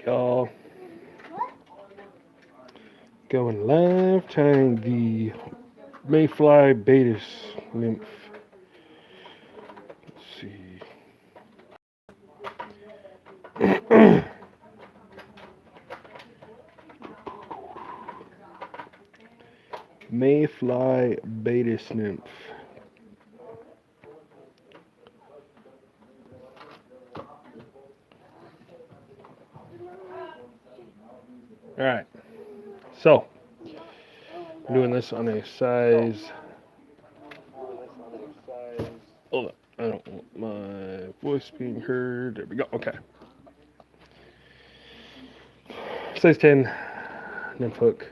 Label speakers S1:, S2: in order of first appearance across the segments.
S1: y'all. Going live tying the Mayfly Baetis Nymph. Let's see. Mayfly Baetis Nymph. Alright, so I'm doing this on a size. Hold up, I don't want my voice being heard. There we go, okay. Size 10 nymph hook.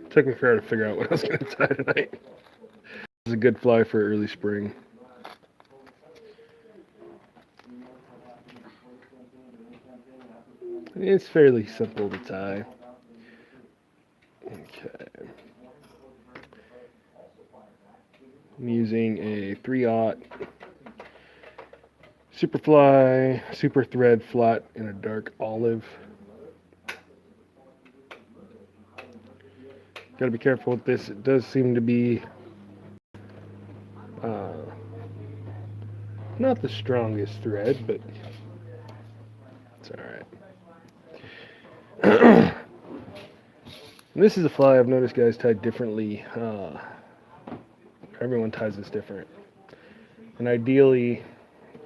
S1: Took me forever to figure out what I was going to tie tonight. This is a good fly for early spring. It's fairly simple to tie. Okay. I'm using a 3/0 Superfly Super Thread flat in a dark olive. Got to be careful with this. It does seem to be not the strongest thread, but it's alright. This is a fly I've noticed guys tie differently. Everyone ties this different. And ideally,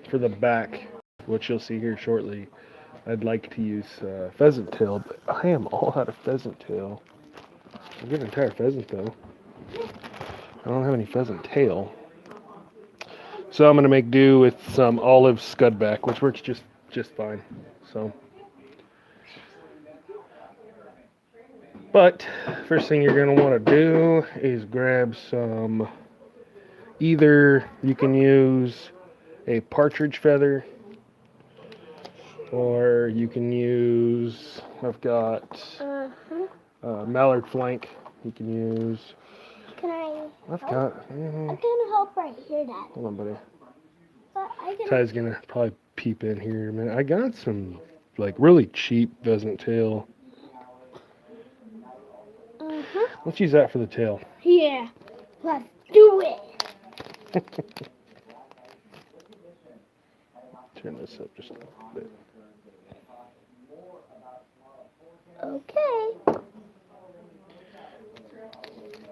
S1: for the back, which you'll see here shortly, I'd like to use pheasant tail, but I am all out of pheasant tail. I've got an entire pheasant though. I don't have any pheasant tail. So I'm going to make do with some olive scudback, which works just fine. So, but first thing you're going to want to do is grab some, either you can use a partridge feather, or you can use, I've got mallard flank you can use.
S2: Can I?
S1: I've got.
S2: I can help right here, Dad.
S1: Hold on, buddy.
S2: But I can.
S1: Ty's gonna probably peep in here in a minute. I got some like really cheap pheasant tail. Let's use that for the tail.
S2: Yeah, let's do it.
S1: Turn this up just a little bit.
S2: Okay.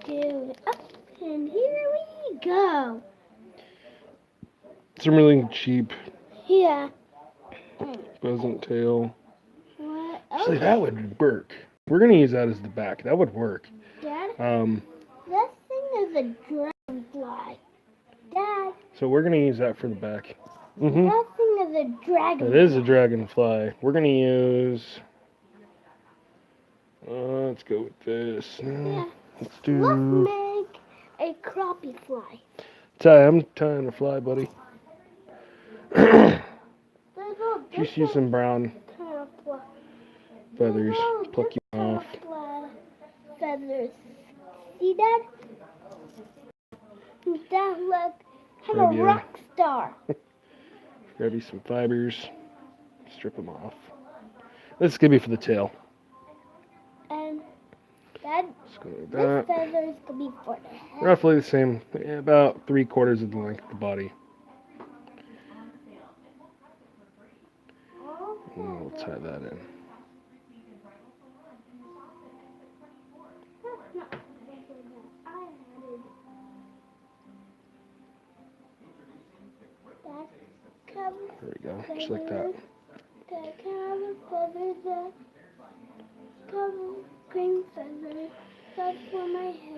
S2: Do it up, and here we go.
S1: Some really cheap
S2: Yeah.
S1: pheasant tail.
S2: What?
S1: Actually, that would work. We're gonna use that as the back. That would work.
S2: Dad, that thing is a dragonfly. Dad.
S1: So we're gonna use that for the back.
S2: That thing is a dragonfly.
S1: It is a dragonfly. We're gonna use. Let's go with this.
S2: Yeah.
S1: Let's do.
S2: Let's make a crappie fly.
S1: Ty, I'm tying a fly, buddy. Just use some brown feathers. Pluck you off.
S2: Feathers. See that? That look. I'm a rock star.
S1: Grab you some fibers. Strip them off. This is gonna be for the tail.
S2: And that.
S1: Like
S2: This feather is gonna be for the head.
S1: Roughly the same, about 3/4 of the length of the body. And we'll tie that in. There we go, just like that.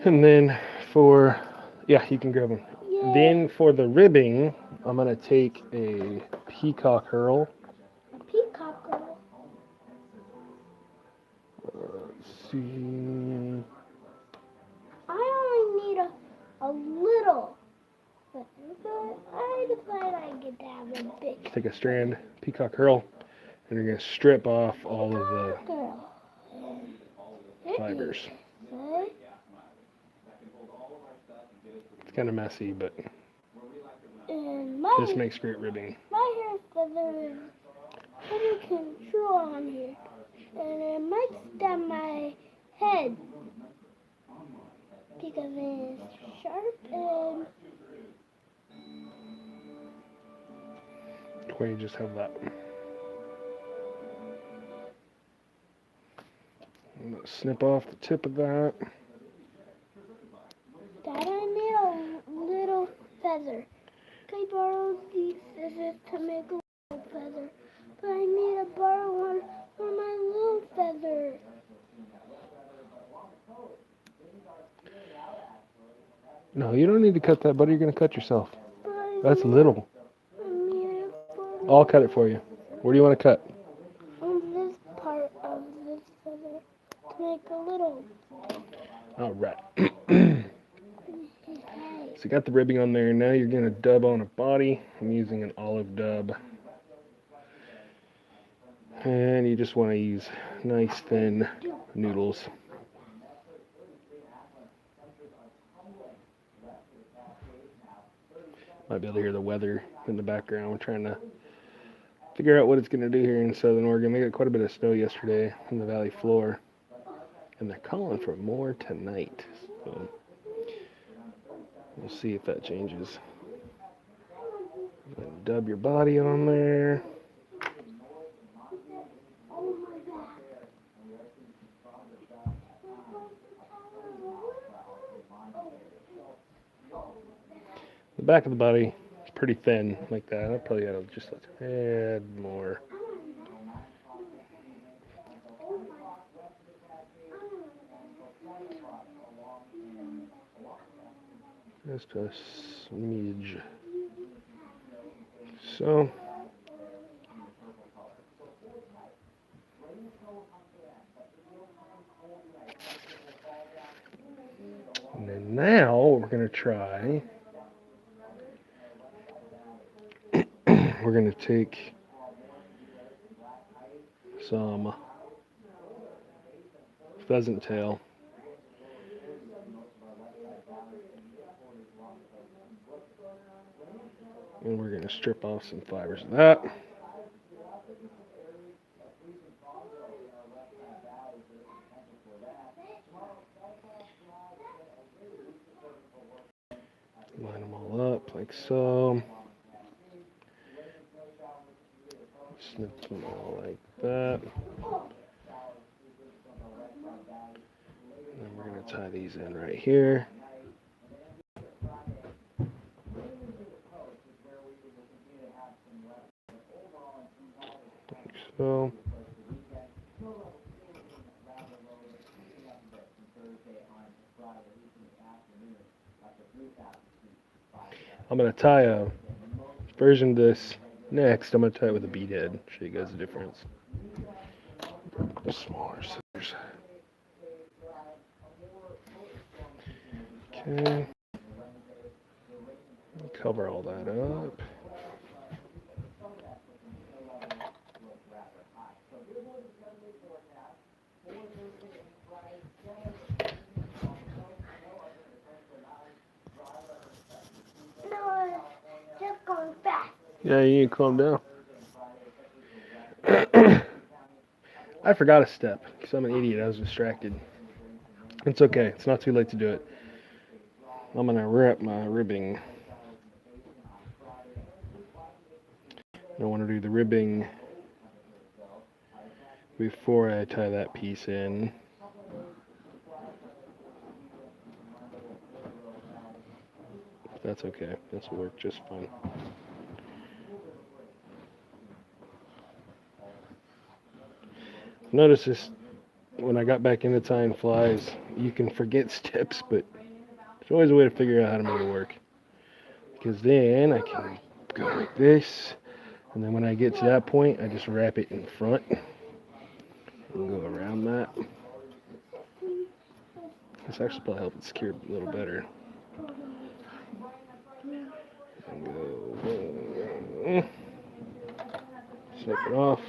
S1: And then for, yeah, you can grab them. Yeah. Then for the ribbing, I'm going to take a peacock herl.
S2: A peacock herl?
S1: Let's see.
S2: I only need a little. But I decide I get to have a big.
S1: Take a strand, peacock herl, and you're going to strip off all of the fibers. It's kind of messy, but.
S2: And
S1: This makes great ribbing.
S2: My hair feather is under control on here, and it might stab my head because it is sharp and
S1: Why don't you just have that? I'm gonna snip off the tip of that.
S2: Dad, I need a little feather. Can I borrow these scissors to make a little feather? But I need to borrow one for my little feather.
S1: No, you don't need to cut that, buddy. You're gonna cut yourself.
S2: But I
S1: That's
S2: need
S1: little.
S2: it for
S1: I'll cut it for you. Where do you want to cut?
S2: on this part of this feather to make a little.
S1: All right.
S2: Hey.
S1: So you got the ribbing on there. Now you're gonna dub on a body. I'm using an olive dub. And you just want to use nice thin noodles. Might be able to hear the weather in the background. We're trying to figure out what it's going to do here in Southern Oregon. We got quite a bit of snow yesterday in the valley floor. And they're calling for more tonight. So we'll see if that changes. Dub your body on there. The back of the body is pretty thin like that. I'll probably add just a tad more. Just a smidge. So. And then now we're going to try. We're going to take some pheasant tail. And we're going to strip off some fibers of that. Line them all up like so. Snip them all like that. And then we're going to tie these in right here. Like so. I'm going to tie a version of this next. I'm going to tie it with a bead head. Show you guys the difference. Smaller scissors. Okay. Cover all that up.
S2: No, it's just going fast.
S1: Yeah, you need to calm down. I forgot a step because I'm an idiot. I was distracted. It's okay. It's not too late to do it. I'm going to wrap my ribbing. I want to do the ribbing before I tie that piece in. That's okay. This will work just fine. Notice this, when I got back into tying flies, you can forget steps, but there's always a way to figure out how to make it work. Because then I can go like this, and then when I get to that point, I just wrap it in front and go around that. This actually probably helps it secure a little better. And go, snip it off.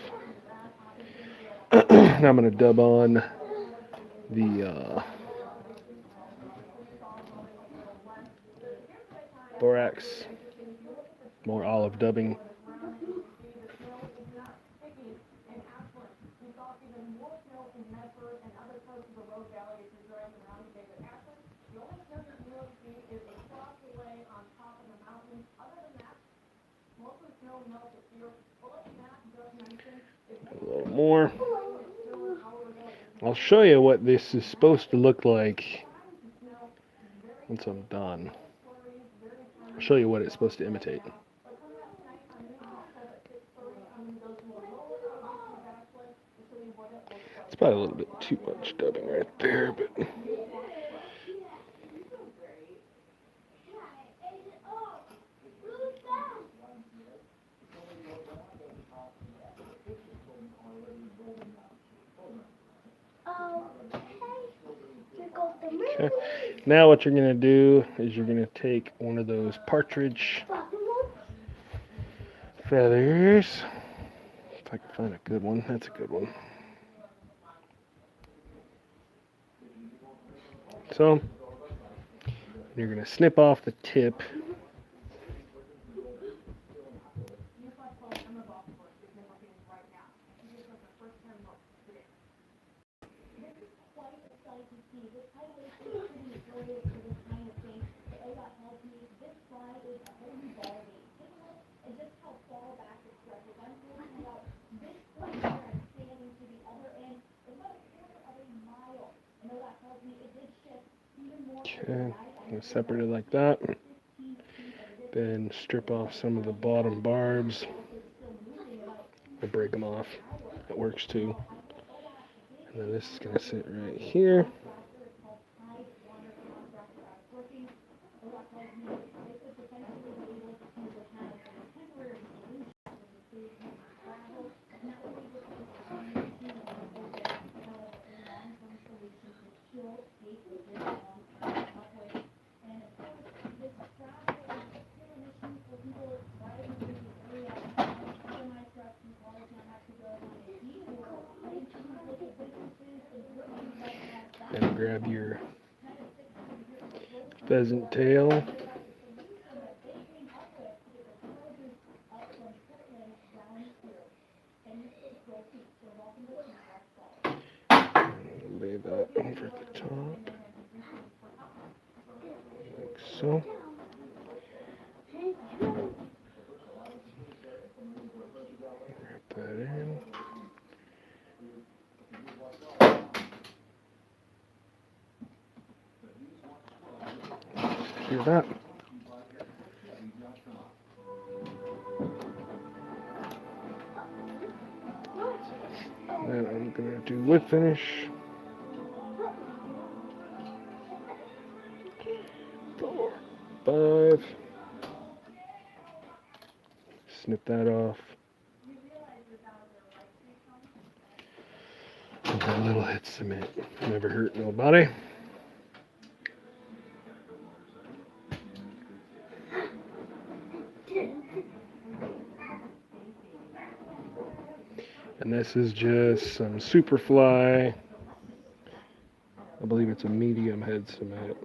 S1: Now I'm going to dub on the borax More olive dubbing. A little more. I'll show you what this is supposed to look like once I'm done. I'll show you what it's supposed to imitate. It's probably a little bit too much dubbing right there, but okay. Now what you're gonna do is you're gonna take one of those partridge feathers. If I can find a good one, that's a good one. So you're gonna snip off the tip. Okay, I'm separate it like that. Then strip off some of the bottom barbs. Or break them off. That works too. And then this is going to sit right here. And grab your pheasant tail. Lay that over the top, like so. Wrap that in. Secure that. Then I'm going to do lip finish. 4, 5. Snip that off. A little hit cement. Never hurt nobody. And this is just some Superfly. I believe it's a medium head cement.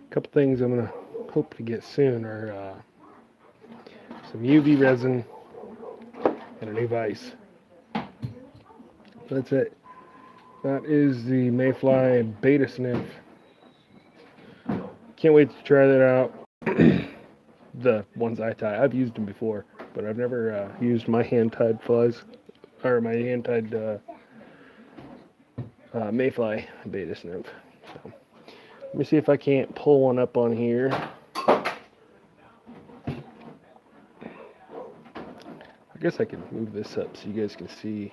S1: A couple things I'm going to hope to get soon are some UV resin and a new vise. That's it. That is the Mayfly Baetis Nymph. Can't wait to try that out. The ones I tie, I've used them before, but I've never used my hand-tied flies, or my hand-tied Mayfly Baetis Nymph. So, let me see if I can't pull one up on here. I guess I can move this up so you guys can see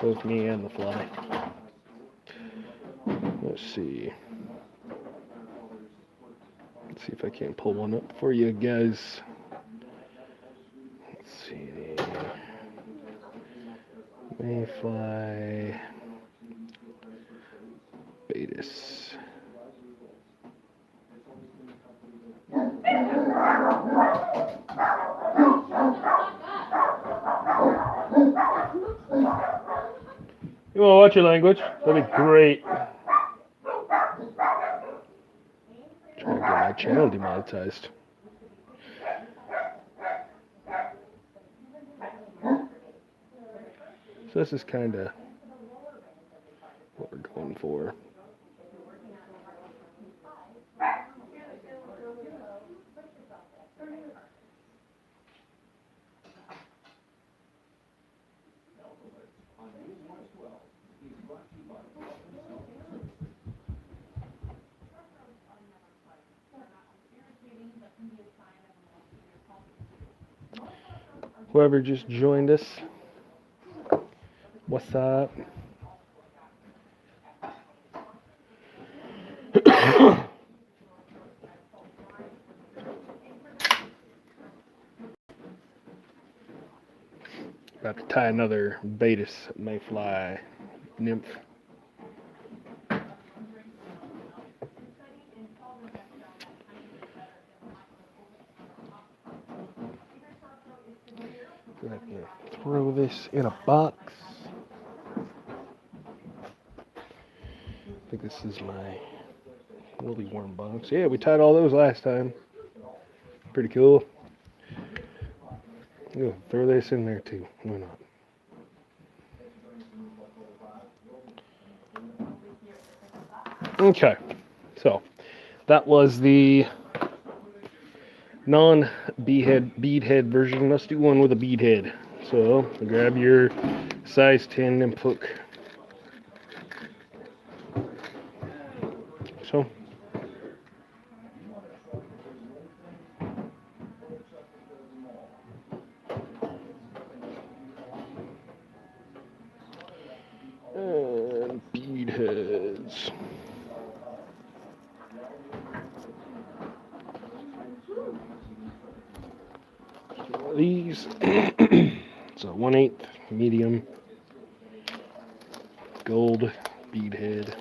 S1: both me and the fly. Let's see. Let's see if I can't pull one up for you guys. Let's see. Mayfly Baetis. You want to watch your language? That'd be great. Trying to get my channel demonetized. So this is kind of what we're going for. Whoever just joined us, what's up? About to tie another Baetis Mayfly Nymph. I'm going to throw this in a box. I think this is my woolly worm box. Yeah, we tied all those last time. Pretty cool. Ooh, throw this in there too. Why not? Okay, so that was the non-bead head version. Let's do one with a bead head. So grab your size 10 nymph hook. So and bead heads. These. So 1/8 medium gold bead head.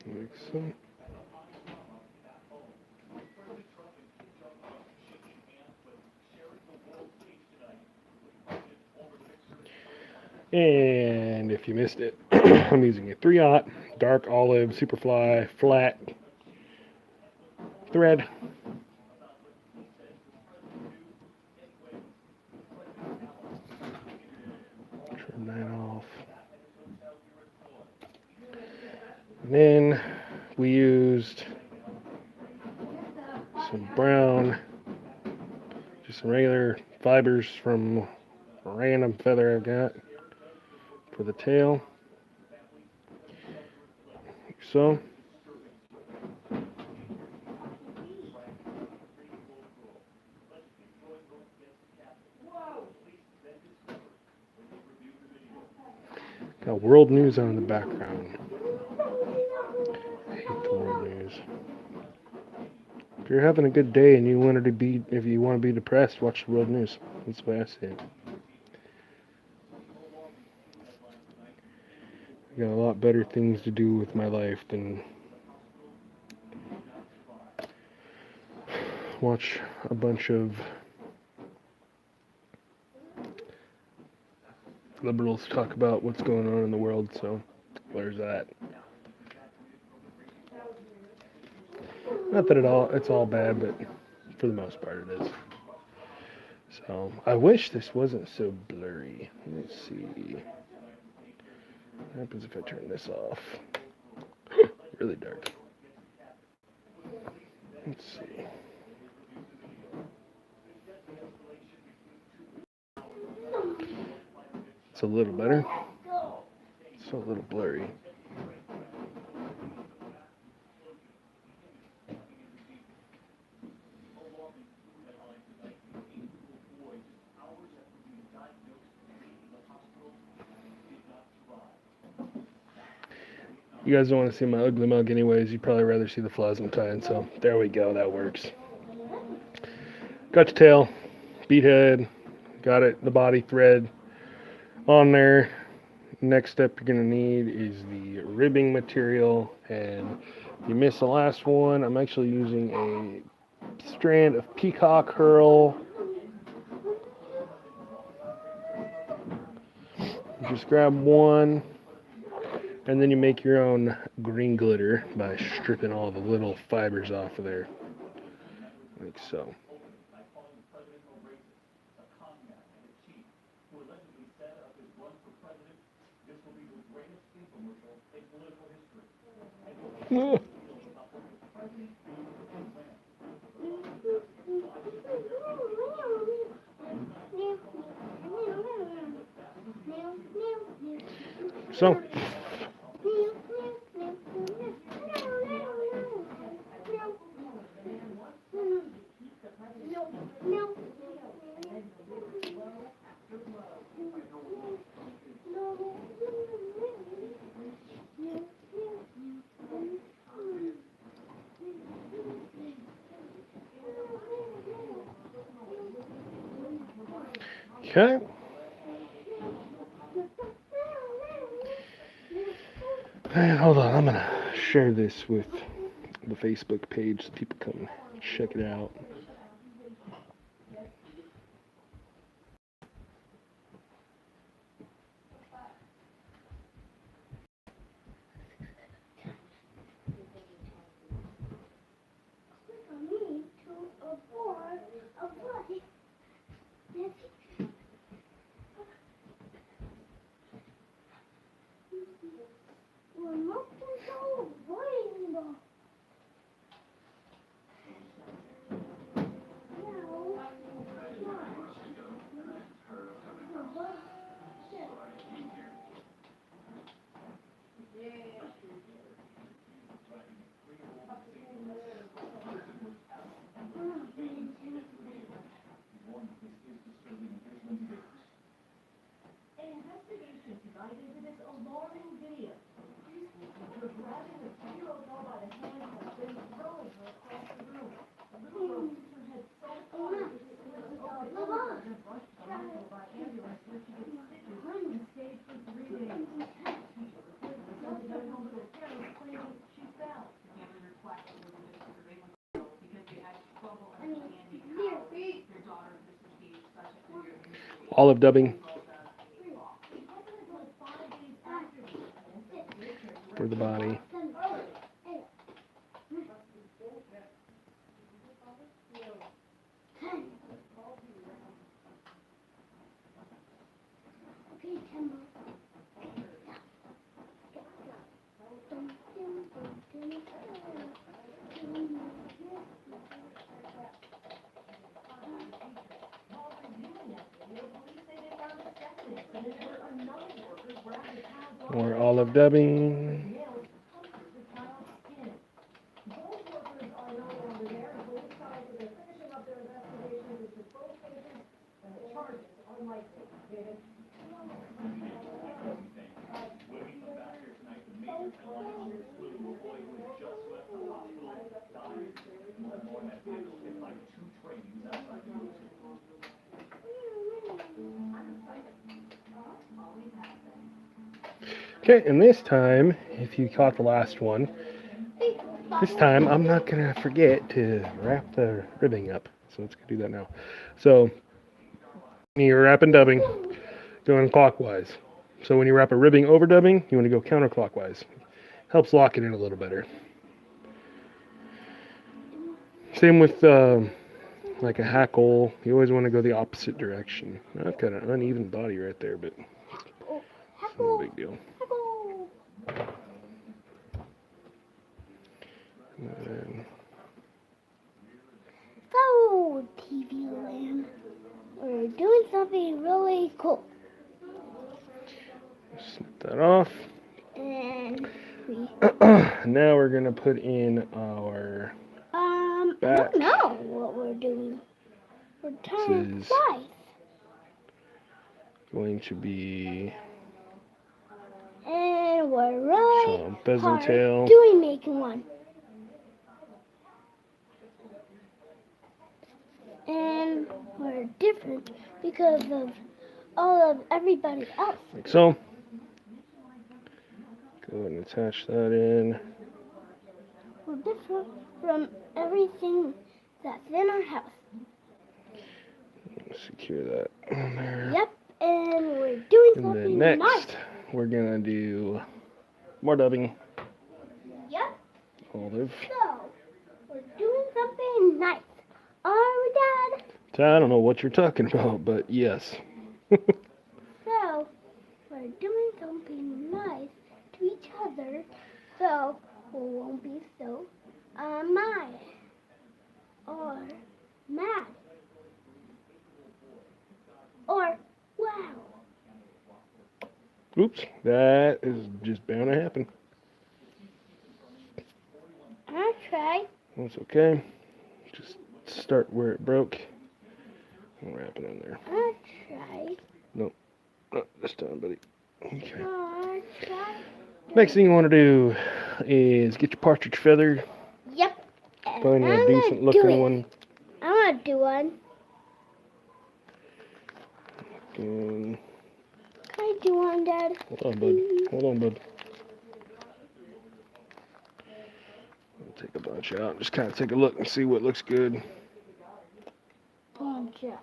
S1: Like so. And if you missed it, I'm using a 3/0 dark olive superfly flat thread. Trim that off. And then we used some brown, just some regular fibers from a random feather I've got for the tail. Like so. Got world news on in the background. I hate the world news. If you're having a good day and you wanted to be, if you want to be depressed, watch the world news. That's the way I see it. I got a lot better things to do with my life than watch a bunch of liberals talk about what's going on in the world, so there's that. Not that it's all bad, but for the most part it is. So I wish this wasn't so blurry. Let's see. What happens if I turn this off? Really dark. Let's see. It's a little better. It's a little blurry. You guys don't want to see my ugly mug anyways. You'd probably rather see the flaws I'm tying. So there we go. That works. Got your tail, bead head, got it, the body thread on there. Next step you're going to need is the ribbing material, and if you missed the last one, I'm actually using a strand of peacock herl. You just grab one, and then you make your own green glitter by stripping all the little fibers off of there, like so. So, okay. And hold on, I'm gonna share this with the Facebook page so people can check it out. Olive dubbing for the body. More olive dubbing. Okay, and this time, if you caught the last one, this time I'm not going to forget to wrap the ribbing up. So let's do that now. So, when you're wrapping dubbing, going clockwise. So when you wrap a ribbing over dubbing, you want to go counterclockwise. Helps lock it in a little better. Same with like a hackle. You always want to go the opposite direction. Now, I've got an uneven body right there, but it's no big deal.
S2: So, TV land, we're doing something really cool.
S1: Snip that off.
S2: And we
S1: now we're gonna put in our back.
S2: I don't know what we're doing. We're turning
S1: This is
S2: twice.
S1: going to be
S2: And we're really
S1: some pheasant
S2: hard
S1: tail.
S2: doing making one. And you are different because of all of everybody else.
S1: Like so. Go ahead and attach that in.
S2: We're different from everything that's in our house.
S1: Secure that in there.
S2: Yep, and we're doing
S1: And
S2: something
S1: then next,
S2: nice.
S1: we're gonna do more dubbing.
S2: Yep,
S1: Olive.
S2: so we're doing something nice. Are we, Dad?
S1: I don't know what you're talking about, but yes.
S2: So, we're doing something nice to each other, so we won't be so mad or mad or wow.
S1: Oops, that is just bound to happen.
S2: I'll try.
S1: That's okay. Just start where it broke and wrap it in there.
S2: I'll try.
S1: Nope, not this time, buddy. Okay.
S2: I'll try.
S1: Next thing you want to do is get your partridge feather.
S2: Yep. And
S1: Find a
S2: I'm
S1: decent
S2: gonna do
S1: looking
S2: it.
S1: one.
S2: I want to do one.
S1: And
S2: Can I do one, Dad?
S1: hold on, bud. Hold on, bud. I'll take a bunch out and just kind of take a look and see what looks good.
S2: Bunch out.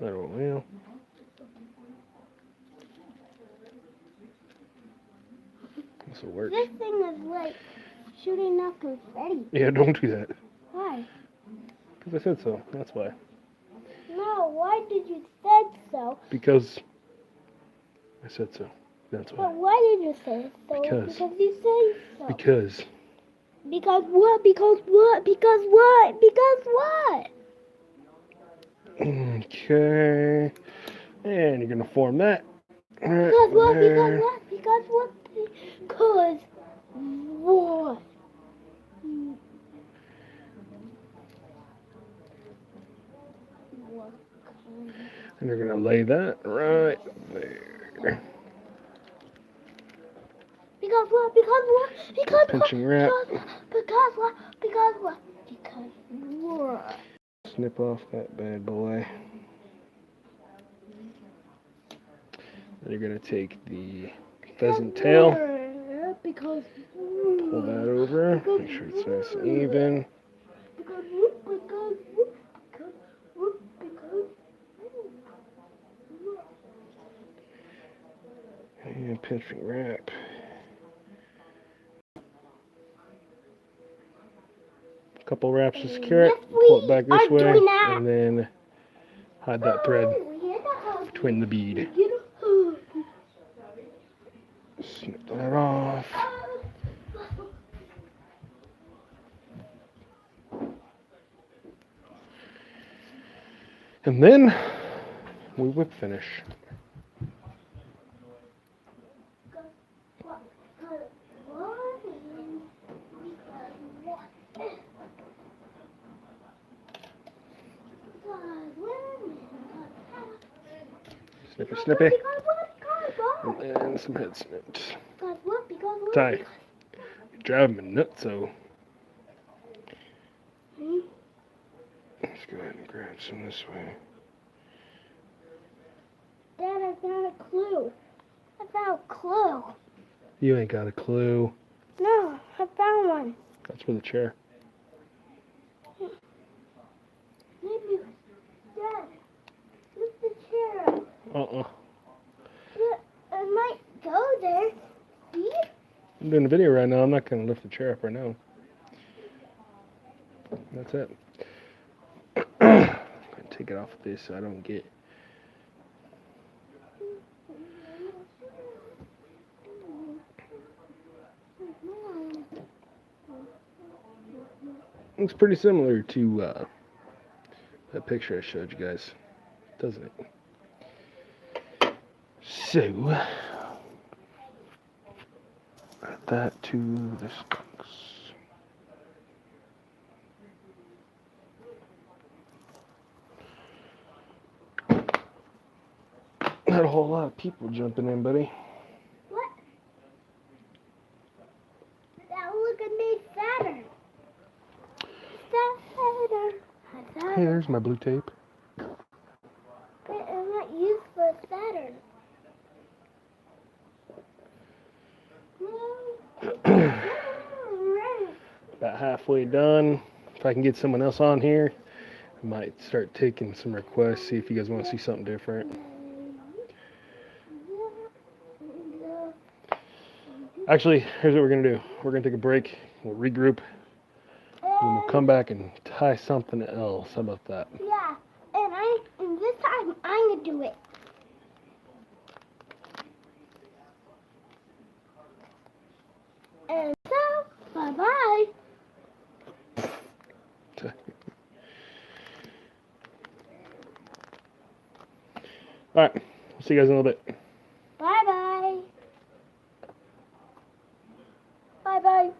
S1: I don't know. This will work.
S2: This thing is like shooting up confetti.
S1: Yeah, don't do that.
S2: Why?
S1: Because I said so. That's why.
S2: No, why did you say so?
S1: Because I said so. That's
S2: But
S1: why.
S2: why did you say so?
S1: Because
S2: you say so.
S1: Because
S2: Because what? Because what? Because what? Because what?
S1: okay. And you're gonna form that. Right
S2: Because what? Because
S1: there.
S2: what? Because what? Because what? What?
S1: And you're gonna lay that right there.
S2: Because what? Because what? Because
S1: Pinching
S2: what?
S1: wrap.
S2: Because what? Because what? Because what?
S1: Snip off that bad boy. Then you're gonna take the pheasant tail,
S2: Because
S1: pull that over, make sure it's nice and even.
S2: because
S1: And pinching wrap. Couple wraps to secure it. Pull it back this way, and then hide that thread between the bead. Snip that off. And then we whip finish. Snippy, snippy. And then some head snips. Ty, you're driving me nuts, so let's go ahead and grab some this way.
S2: Dad, I found a clue. I found a clue.
S1: You ain't got a clue.
S2: No, I found one.
S1: That's for the chair.
S2: Maybe, Dad, lift the chair up.
S1: Uh-uh.
S2: It might go there. See?
S1: I'm doing a video right now. I'm not going to lift the chair up right now. That's it. I'm going to take it off of this so I don't get... Looks pretty similar to that picture I showed you guys, doesn't it? So, add that to this box. Not a whole lot of people jumping in, buddy.
S2: What? That look at me fatter.
S1: Hey, there's my blue tape.
S2: I'm not used for Saturn.
S1: About halfway done. If I can get someone else on here, I might start taking some requests, see if you guys want to see something different. Actually, here's what we're going to do. We're going to take a break, we'll regroup, and we'll come back and tie something else. How about that?
S2: Yeah, and this time I'm gonna do it. And so, bye bye.
S1: Alright, we'll see you guys in a little bit.
S2: Bye bye. Bye bye.